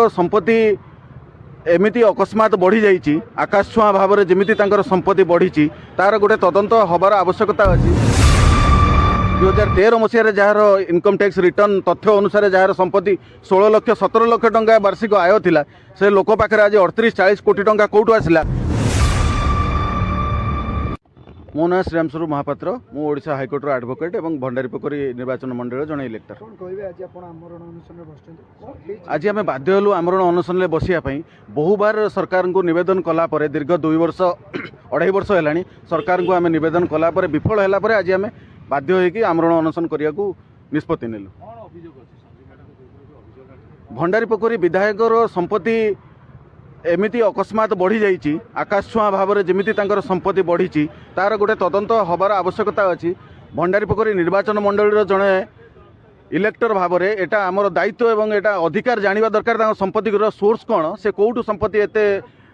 संपत्ति एमती अकस्मात बढ़ी जाइए आकाश छुआ भाव में जमी संपत्ति बढ़ी तार गोटे तदंत हबार आवश्यकता अच्छी 2013 मसीह जार इनकम टैक्स रिटर्न तथ्य अनुसार जार संपत्ति 16 लाख 17 लाख टंका वार्षिक आय थिला से लोक पाखे आज 38-40 कोटी टंका कौटू आसला। मो ना श्रीराम स्वरूप महापात्र मु ओडिशा हाइकोर्टर एडवोकेट और भंडारी पोखरी निर्वाचन मंडल जन इलेक्टर। आज आम बाध्य हलु आमरण अनशन बसियापाई बहुबार सरकार को निवेदन कलापर दीर्घ 2 वर्ष 2.5 वर्ष है सरकार को आम निवेदन कलापर विफल है आज आम बाध्य होगी आमरण अनशन करने को निष्पत्ति नेलु। भंडारी पोखरी विधायक संपत्ति एमती अकस्मात बढ़ी जाइए आकाश छुआ भाव में जमी संपत्ति बढ़ी तार गोटे तदंत हबार आवश्यकता अच्छी। भंडारी पोखरी निर्वाचन मंडल जड़े इलेक्टर भाव में एटा आमर दायित्व एवं एटा अधिकार जानिबा दरकार संपत्ति सोर्स कौन से कौटू संपत्ति एते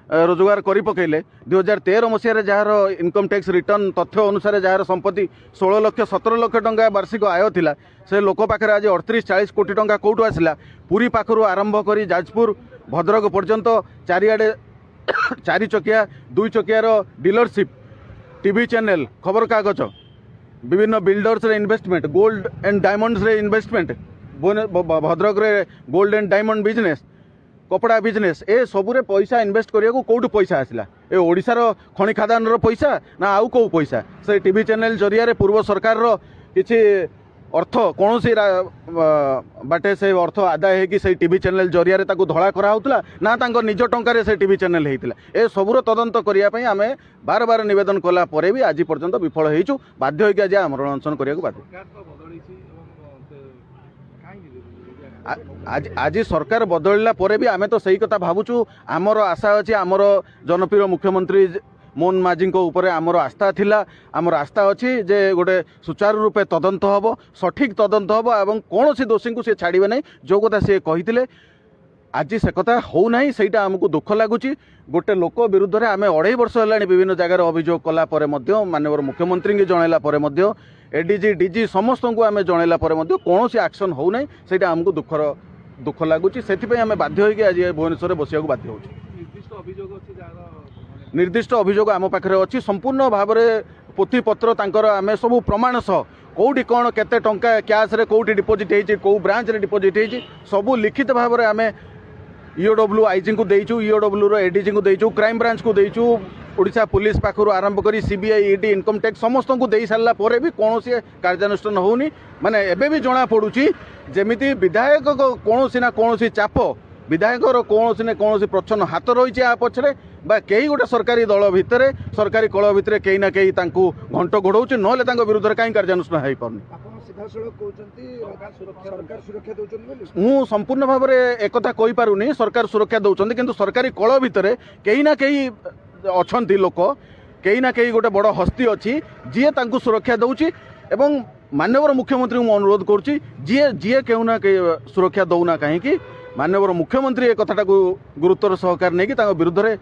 रोजगार करी पकेले 2013 मसीह जार इनकम टैक्स रिटर्न तथ्य अनुसार जार संपत्ति 16 लाख 17 लाख टंका वार्षिक आय थिला से लोक पाखे आज 38-40 कोटी टंका कौटू आसला। पुरी पाखरु आरंभ करी जाजपुर भद्रक पर्यंत चारिआडे 4 चकिया 2 चकियार डीलरशिप टीवी चैनल खबर कागज विभिन्न बिल्डर्स रे इन्वेस्टमेंट गोल्ड एंड डायमंड्स रे इन्वेस्टमेंट भद्रक रे गोल्ड एंड डायमंड बिजनेस कपड़ा बिजनेस ए सबुरे पैसा इन्वेस्ट करिया को कोठु पैसा आसला ए ओडिशार खनि खादान रो पैसा ना आउ को पैसा से टीवी चैनल जरिया रे पूर्व सरकार रो किछि अर्थ कौन सी बाटे से अर्थ आदाय है कि से टीवी चैनल जरिया रे ताकू धड़ा करा होतला ना तांको निज टंका से टीवी चैनल हेतिला ए सबुर तदंत करिया पई आमे बार बार निवेदन कला परे भी आज पर्यंत विफल हेचु बाध्य होई कि आज आमरण अनशन करिया को बाध्य। आज सरकार बदलला परे भी आमे तो सही कथा भावुचु आमर आशा अच्छी आमर जनप्रिय मुख्यमंत्री मोहन माझी ऊपर आमर आस्था थिला आमर आस्था अच्छी जे गोटे सुचारू रूपे तदंत हम सठिक तदंत हम और कौन सी दोषी को सी छाड़े ना जो कथा सी कही आज से कथा हो ना सहीटा आमको दुख लगुच गोटे लोक विरुद्ध में आम 2.5 वर्ष है विभिन्न जगार अभियोग कला माननीय मुख्यमंत्री की जनइला एडीजी डीजी समस्त को आम जनइला कौन सी एक्शन हो ना सहीटा आमको दुख लगुच से आम बाध्य होगी आज भुवनेश्वर बसिया बाध्य हो। निर्दिष्ट अभियोग आम पाखे अच्छी संपूर्ण भाव में पोथीपत्र तांकर आम सब प्रमाण सह कौटी कौन केते टंका कैश रे कौटी डिपोजिट होती कौ ब्रांच रे डिपोजिट होती सबू लिखित भाव में आम ईओडब्ल्यू आईजी को देचु ईओडब्ल्यू रो एडीजी को देचु क्राइम ब्रांच को देचु ओडिशा पुलिस पाखर आरंभ करी सीबीआई ईडी इनकम टैक्स समस्त को दे सारा पर भी कौन कार्यानुष्ठान होनी माने एबे भी जना पड़ुची जेमिति विधायक कौन ना कौन चाप विधायक कौन ना कौन प्रच्छन्न हाथ रही है पछरे बा कई गोटे सरकारी दल भितर सरकारी कल भितर कहीं ना कहीं घंट घोड़ाऊँ ना विरुद्ध कहीं कार्यानुष्ठान हो पारनी। मु संपूर्ण भाव में एक कहीपरुनी सरकार सुरक्षा दौरान किंतु सरकारी कल भितर कहीं ना कहीं अच्छा लोक कहीं ना कहीं गोटे बड़ हस्ती अच्छी जी सुरक्षा दौची एवं माननीय मुख्यमंत्री को अनुरोध करुच्ची जी जी क्यों ना सुरक्षा दौना कहीं माननीय मुख्यमंत्री एक कथाटा को गुरुत्वर सहकार नहीं विरुद्ध में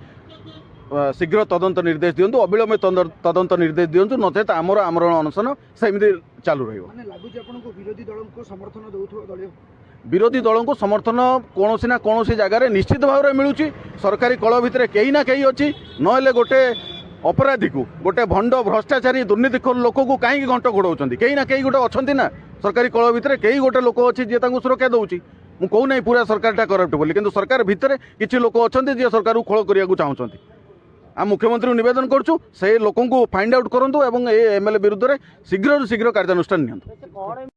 शीघ्र तदंत निर्देश दिंतु अविलंब तदंत निर्देश दिंतु नचेत आमर आमरण अनशन सेमती चालू विरोधी दल को समर्थन कौन ना कौन जगार निश्चित भाव में मिलूँ सरकारी कल भितर कहीं ना कहीं अच्छी ना गोटे अपराधी को गोटे भंड भ्रष्टाचारी दुर्नीतिखोर लोक को कहीं घंट घोड़ाऊँ कहीं ना कहीं गोटे अच्छा ना सरकारी कल भितर कई गोटे लोक अच्छी जी सुरक्षा दौची मु कहू ना पूरा सरकार करप्ट बोली किंतु सरकार भितर किसी लोक अच्छा जी सरकार को खोल करने को चाहते आ मुख्यमंत्री निवेदन करुँ से लोक फाइंड आउट करूँ और एमएलए विरुद्ध में शीघ्र कार्यानुष्ठान नि।